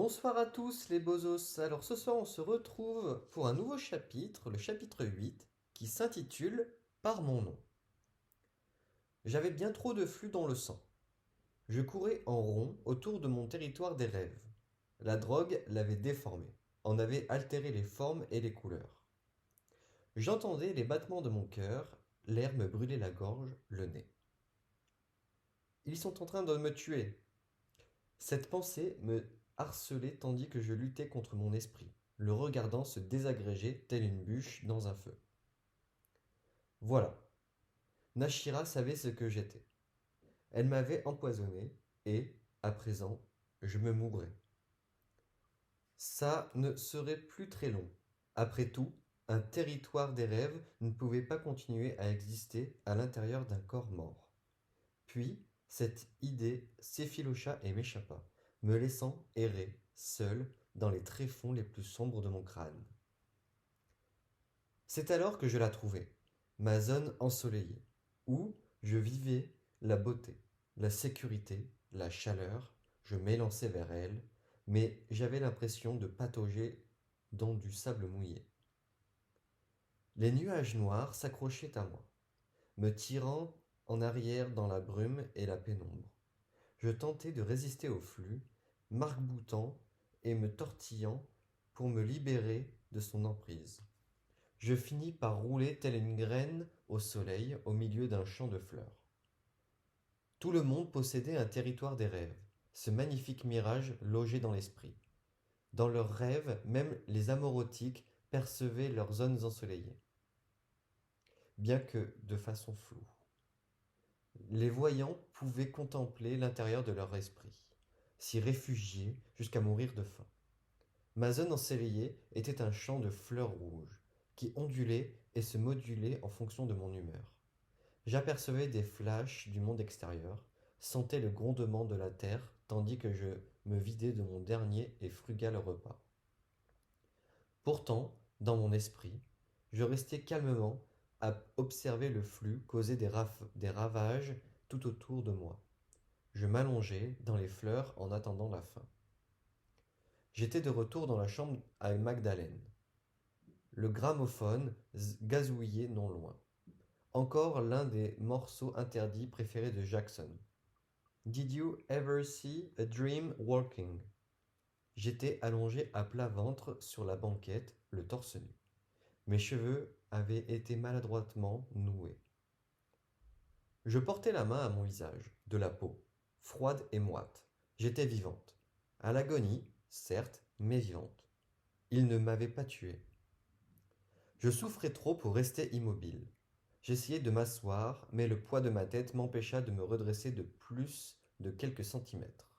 Bonsoir à tous les bozos. Alors ce soir on se retrouve pour un nouveau chapitre, le chapitre 8, qui s'intitule Par mon nom. J'avais bien trop de flux dans le sang. Je courais en rond autour de mon territoire des rêves. La drogue l'avait déformé, en avait altéré les formes et les couleurs. J'entendais les battements de mon cœur, l'air me brûlait la gorge, le nez. Ils sont en train de me tuer. Cette pensée me harcelait tandis que je luttais contre mon esprit, le regardant se désagréger telle une bûche dans un feu. Voilà, Nashira savait ce que j'étais. Elle m'avait empoisonné et, à présent, je me mourrais. Ça ne serait plus très long. Après tout, un territoire des rêves ne pouvait pas continuer à exister à l'intérieur d'un corps mort. Puis, cette idée s'effilocha et m'échappa, me laissant errer, seul, dans les tréfonds les plus sombres de mon crâne. C'est alors que je la trouvai, ma zone ensoleillée, où je vivais la beauté, la sécurité, la chaleur, je m'élançai vers elle, mais j'avais l'impression de patauger dans du sable mouillé. Les nuages noirs s'accrochaient à moi, me tirant en arrière dans la brume et la pénombre. Je tentais de résister au flux, m'arc-boutant et me tortillant pour me libérer de son emprise. Je finis par rouler telle une graine au soleil au milieu d'un champ de fleurs. Tout le monde possédait un territoire des rêves, ce magnifique mirage logé dans l'esprit. Dans leurs rêves, même les amorotiques percevaient leurs zones ensoleillées, bien que de façon floue. Les voyants pouvaient contempler l'intérieur de leur esprit, s'y réfugier jusqu'à mourir de faim. Ma zone ensoleillée était un champ de fleurs rouges, qui ondulait et se modulait en fonction de mon humeur. J'apercevais des flashs du monde extérieur, sentais le grondement de la terre tandis que je me vidais de mon dernier et frugal repas. Pourtant, dans mon esprit, je restais calmement à observer le flux causer des ravages tout autour de moi. Je m'allongeais dans les fleurs en attendant la fin. J'étais de retour dans la chambre à Magdalene. Le gramophone gazouillait non loin. Encore l'un des morceaux interdits préférés de Jackson. Did you ever see a dream walking? J'étais allongé à plat ventre sur la banquette, le torse nu. Mes cheveux avaient été maladroitement noués. Je portais la main à mon visage, de la peau, froide et moite. J'étais vivante. À l'agonie, certes, mais vivante. Il ne m'avait pas tué. Je souffrais trop pour rester immobile. J'essayai de m'asseoir, mais le poids de ma tête m'empêcha de me redresser de plus de quelques centimètres.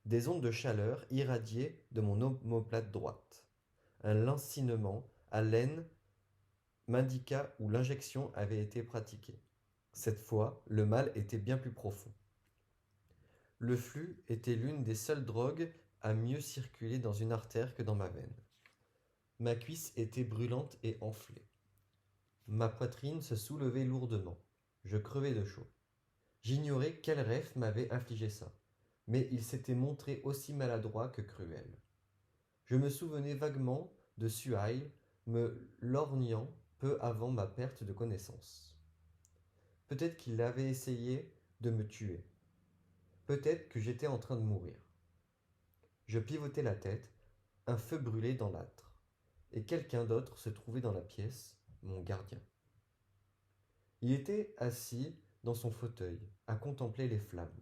Des ondes de chaleur irradiaient de mon omoplate droite. Un lancinement à l'aine m'indiqua où l'injection avait été pratiquée. Cette fois, le mal était bien plus profond. Le flux était l'une des seules drogues à mieux circuler dans une artère que dans ma veine. Ma cuisse était brûlante et enflée. Ma poitrine se soulevait lourdement. Je crevais de chaud. J'ignorais quel rêve m'avait infligé ça, mais il s'était montré aussi maladroit que cruel. Je me souvenais vaguement de Suhail me lorgnant peu avant ma perte de connaissance. Peut-être qu'il avait essayé de me tuer. Peut-être que j'étais en train de mourir. Je pivotais la tête, un feu brûlait dans l'âtre, et quelqu'un d'autre se trouvait dans la pièce, mon gardien. Il était assis dans son fauteuil, à contempler les flammes.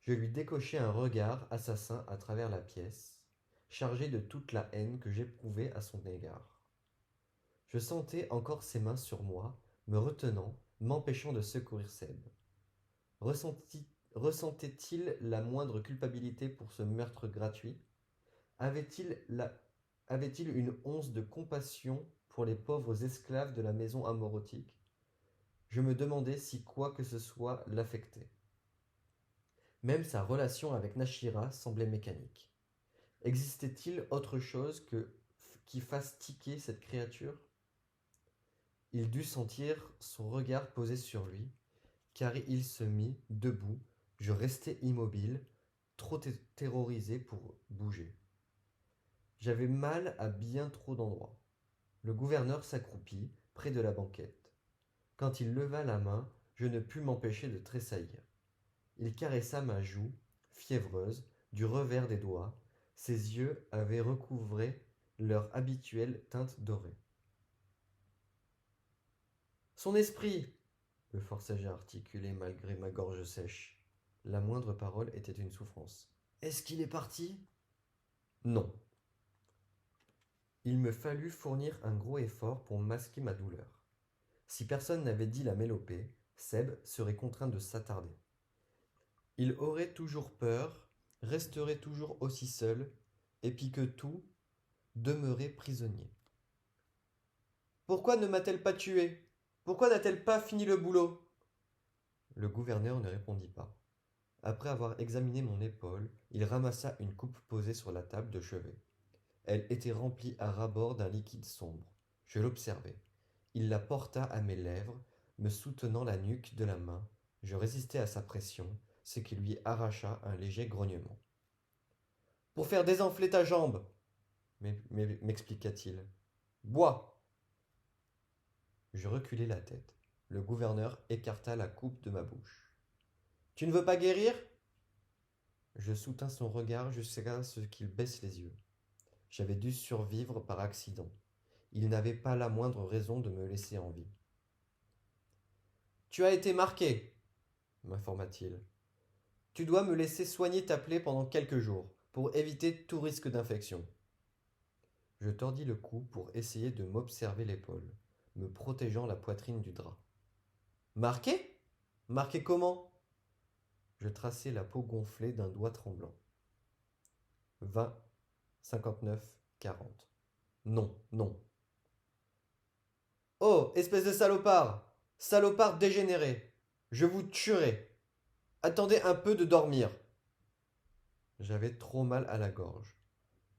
Je lui décochai un regard assassin à travers la pièce, chargé de toute la haine que j'éprouvais à son égard. Je sentais encore ses mains sur moi, me retenant, m'empêchant de secourir Seb. Ressentait-il la moindre culpabilité pour ce meurtre gratuit? Avait-il une once de compassion pour les pauvres esclaves de la maison amorotique? Je me demandais si quoi que ce soit l'affectait. Même sa relation avec Nashira semblait mécanique. Existait-il autre chose qui fasse tiquer cette créature? Il dut sentir son regard posé sur lui, car il se mit debout. Je restai immobile, trop terrorisé pour bouger. J'avais mal à bien trop d'endroits. Le gouverneur s'accroupit près de la banquette. Quand il leva la main, je ne pus m'empêcher de tressaillir. Il caressa ma joue, fiévreuse, du revers des doigts. Ses yeux avaient recouvré leur habituelle teinte dorée. Son esprit, me forçai-je à articuler malgré ma gorge sèche. La moindre parole était une souffrance. Est-ce qu'il est parti? Non. Il me fallut fournir un gros effort pour masquer ma douleur. Si personne n'avait dit la mélopée, Seb serait contraint de s'attarder. Il aurait toujours peur, resterait toujours aussi seul, et puis que tout, demeurait prisonnier. Pourquoi ne m'a-t-elle pas tué? Pourquoi n'a-t-elle pas fini le boulot? Le gouverneur ne répondit pas. Après avoir examiné mon épaule, il ramassa une coupe posée sur la table de chevet. Elle était remplie à ras-bord d'un liquide sombre. Je l'observai. Il la porta à mes lèvres, me soutenant la nuque de la main. Je résistai à sa pression, ce qui lui arracha un léger grognement. Pour faire désenfler ta jambe, m'expliqua-t-il. Bois. Je reculai la tête. Le gouverneur écarta la coupe de ma bouche. Tu ne veux pas guérir? Je soutins son regard jusqu'à ce qu'il baisse les yeux. J'avais dû survivre par accident. Il n'avait pas la moindre raison de me laisser en vie. Tu as été marqué, m'informa-t-il. Tu dois me laisser soigner ta plaie pendant quelques jours, pour éviter tout risque d'infection. Je tordis le cou pour essayer de m'observer l'épaule, me protégeant la poitrine du drap. Marqué? Marqué comment? Je traçai la peau gonflée d'un doigt tremblant. 20, 59, 40. Non, non. Oh, espèce de salopard! Salopard dégénéré! Je vous tuerai! Attendez un peu de dormir! J'avais trop mal à la gorge.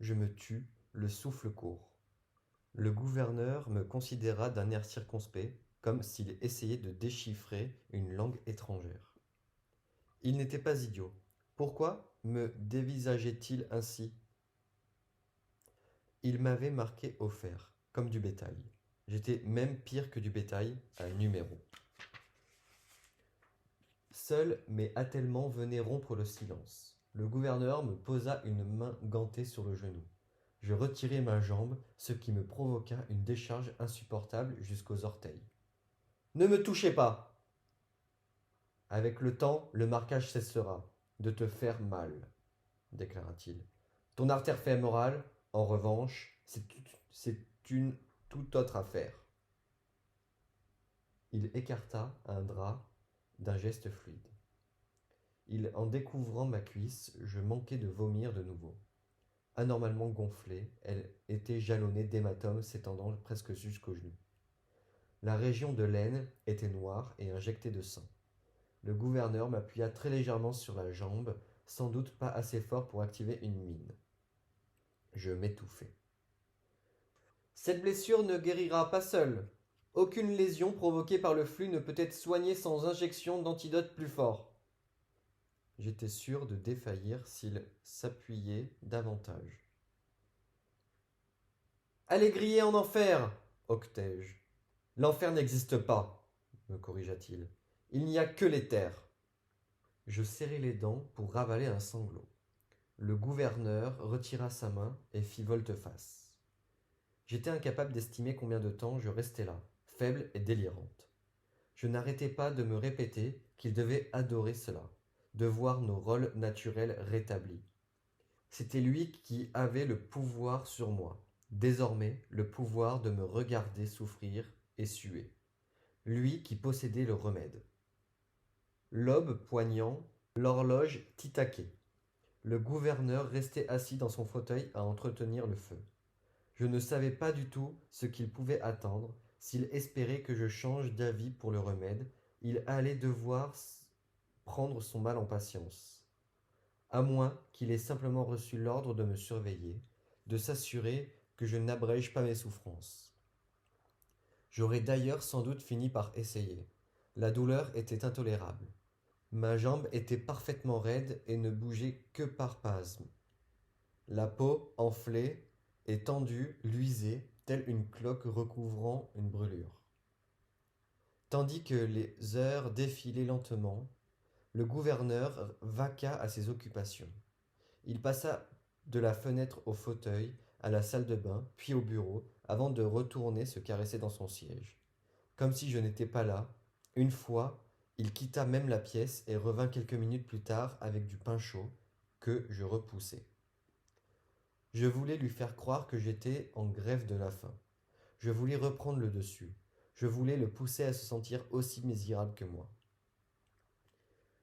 Je me tus, le souffle court. Le gouverneur me considéra d'un air circonspect, comme s'il essayait de déchiffrer une langue étrangère. Il n'était pas idiot. Pourquoi me dévisageait-il ainsi? Il m'avait marqué au fer, comme du bétail. J'étais même pire que du bétail, un numéro. Seul mes attellements venaient rompre le silence. Le gouverneur me posa une main gantée sur le genou. Je retirai ma jambe, ce qui me provoqua une décharge insupportable jusqu'aux orteils. Ne me touchez pas! Avec le temps, le marquage cessera de te faire mal, déclara-t-il. Ton artère fémorale, en revanche, c'est une toute autre affaire. Il écarta un drap d'un geste fluide. En découvrant ma cuisse, je manquais de vomir de nouveau. Anormalement gonflée, elle était jalonnée d'hématomes s'étendant presque jusqu'aux genoux. La région de l'aine était noire et injectée de sang. Le gouverneur m'appuya très légèrement sur la jambe, sans doute pas assez fort pour activer une mine. Je m'étouffai. Cette blessure ne guérira pas seule. Aucune lésion provoquée par le flux ne peut être soignée sans injection d'antidote plus fort. J'étais sûr de défaillir s'il s'appuyait davantage. Allez griller en enfer, octai-je. L'enfer n'existe pas, me corrigea-t-il. Il n'y a que les terres. Je serrai les dents pour ravaler un sanglot. Le gouverneur retira sa main et fit volte-face. J'étais incapable d'estimer combien de temps je restais là, faible et délirante. Je n'arrêtais pas de me répéter qu'il devait adorer cela, de voir nos rôles naturels rétablis. C'était lui qui avait le pouvoir sur moi, désormais le pouvoir de me regarder souffrir et suer. Lui qui possédait le remède. L'aube poignant, l'horloge titaquait. Le gouverneur restait assis dans son fauteuil à entretenir le feu. Je ne savais pas du tout ce qu'il pouvait attendre. S'il espérait que je change d'avis pour le remède, il allait devoir prendre son mal en patience. À moins qu'il ait simplement reçu l'ordre de me surveiller, de s'assurer que je n'abrège pas mes souffrances. J'aurais d'ailleurs sans doute fini par essayer. La douleur était intolérable. Ma jambe était parfaitement raide et ne bougeait que par spasmes. La peau, enflée et tendue, luisait, telle une cloque recouvrant une brûlure. Tandis que les heures défilaient lentement, le gouverneur vaqua à ses occupations. Il passa de la fenêtre au fauteuil, à la salle de bain, puis au bureau, avant de retourner se caresser dans son siège. Comme si je n'étais pas là, une fois, il quitta même la pièce et revint quelques minutes plus tard avec du pain chaud, que je repoussai. Je voulais lui faire croire que j'étais en grève de la faim. Je voulais reprendre le dessus. Je voulais le pousser à se sentir aussi misérable que moi.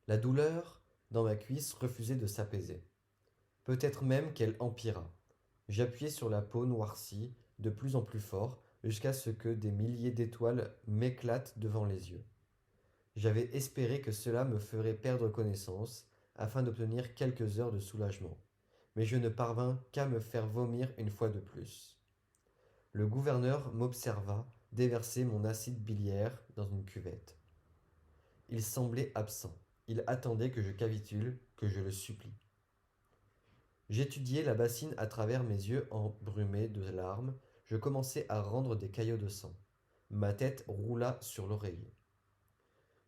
La douleur dans ma cuisse refusait de s'apaiser. Peut-être même qu'elle empira. J'appuyais sur la peau noircie de plus en plus fort jusqu'à ce que des milliers d'étoiles m'éclatent devant les yeux. J'avais espéré que cela me ferait perdre connaissance afin d'obtenir quelques heures de soulagement, mais je ne parvins qu'à me faire vomir une fois de plus. Le gouverneur m'observa déverser mon acide biliaire dans une cuvette. Il semblait absent. Il attendait que je cavitule, que je le supplie. J'étudiais la bassine à travers mes yeux embrumés de larmes. Je commençai à rendre des caillots de sang. Ma tête roula sur l'oreiller.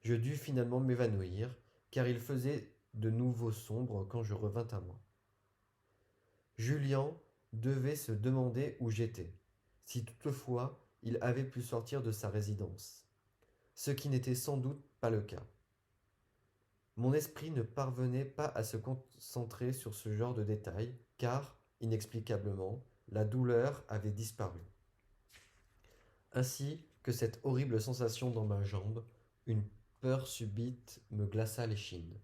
Je dus finalement m'évanouir, car il faisait de nouveau sombre quand je revins à moi. Julien devait se demander où j'étais, si toutefois il avait pu sortir de sa résidence, ce qui n'était sans doute pas le cas. Mon esprit ne parvenait pas à se concentrer sur ce genre de détails, car, inexplicablement, la douleur avait disparu. Ainsi que cette horrible sensation dans ma jambe, une peur subite me glaça l'échine.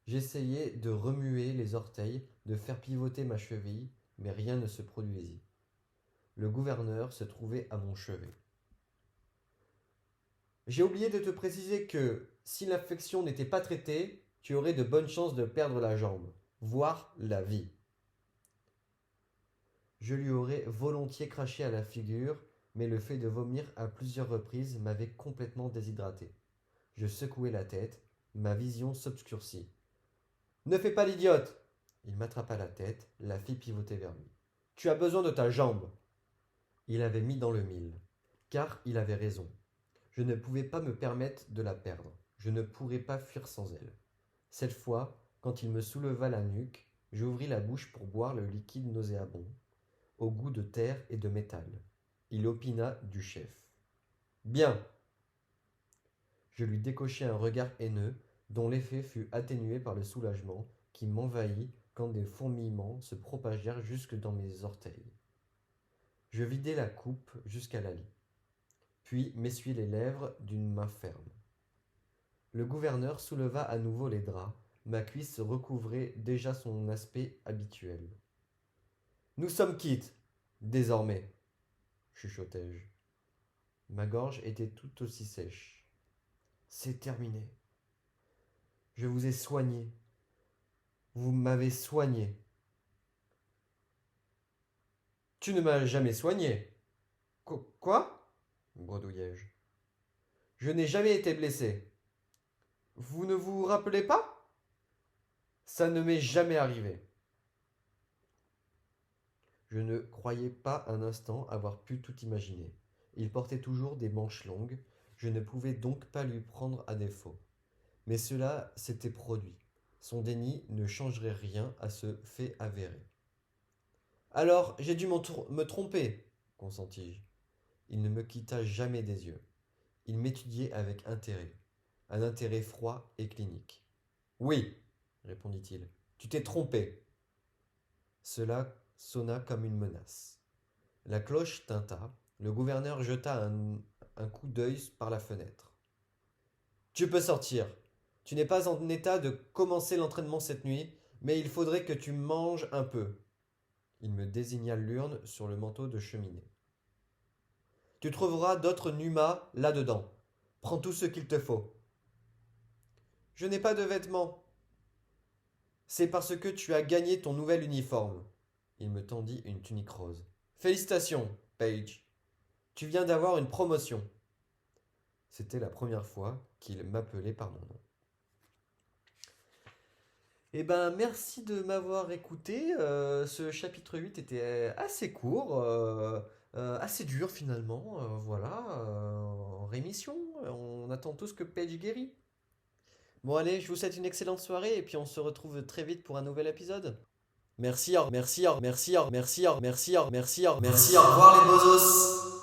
J'essayai de remuer les orteils, de faire pivoter ma cheville, mais rien ne se produisit. Le gouverneur se trouvait à mon chevet. J'ai oublié de te préciser que, si l'infection n'était pas traitée, tu aurais de bonnes chances de perdre la jambe, voire la vie. Je lui aurais volontiers craché à la figure, mais le fait de vomir à plusieurs reprises m'avait complètement déshydraté. Je secouai la tête, ma vision s'obscurcit. Ne fais pas l'idiote! Il m'attrapa la tête, la fit pivoter vers lui. Tu as besoin de ta jambe! Il avait mis dans le mille, car il avait raison. Je ne pouvais pas me permettre de la perdre. Je ne pourrais pas fuir sans elle. Cette fois, quand il me souleva la nuque, j'ouvris la bouche pour boire le liquide nauséabond, au goût de terre et de métal. Il opina du chef. Bien! Je lui décochai un regard haineux, dont l'effet fut atténué par le soulagement qui m'envahit quand des fourmillements se propagèrent jusque dans mes orteils. Je vidai la coupe jusqu'à la lie, puis m'essuyai les lèvres d'une main ferme. Le gouverneur souleva à nouveau les draps, ma cuisse recouvrait déjà son aspect habituel. Nous sommes quittes, désormais, chuchotai-je. Ma gorge était tout aussi sèche. C'est terminé. Je vous ai soigné. Vous m'avez soigné. Tu ne m'as jamais soigné. Quoi? Bredouillai-je. Je n'ai jamais été blessé. Vous ne vous rappelez pas? Ça ne m'est jamais arrivé. Je ne croyais pas un instant avoir pu tout imaginer. Il portait toujours des manches longues, je ne pouvais donc pas lui prendre à défaut. Mais cela s'était produit. Son déni ne changerait rien à ce fait avéré. Alors, j'ai dû me tromper, consentis-je. Il ne me quitta jamais des yeux. Il m'étudiait avec intérêt, un intérêt froid et clinique. Oui, répondit-il, tu t'es trompé. Cela sonna comme une menace. La cloche tinta, le gouverneur jeta un coup d'œil par la fenêtre. Tu peux sortir. Tu n'es pas en état de commencer l'entraînement cette nuit, mais il faudrait que tu manges un peu. Il me désigna l'urne sur le manteau de cheminée. Tu trouveras d'autres Numa là-dedans. Prends tout ce qu'il te faut. Je n'ai pas de vêtements. C'est parce que tu as gagné ton nouvel uniforme. Il me tendit une tunique rose. Félicitations, Paige. Tu viens d'avoir une promotion. C'était la première fois qu'il m'appelait par mon nom. Eh ben, merci de m'avoir écouté. Ce chapitre 8 était assez court, assez dur finalement. Voilà, en rémission. On attend tous que Paige guérit. Bon, allez, je vous souhaite une excellente soirée et puis on se retrouve très vite pour un nouvel épisode. Merci, merci, merci, merci, merci, merci, merci, au revoir les bozos.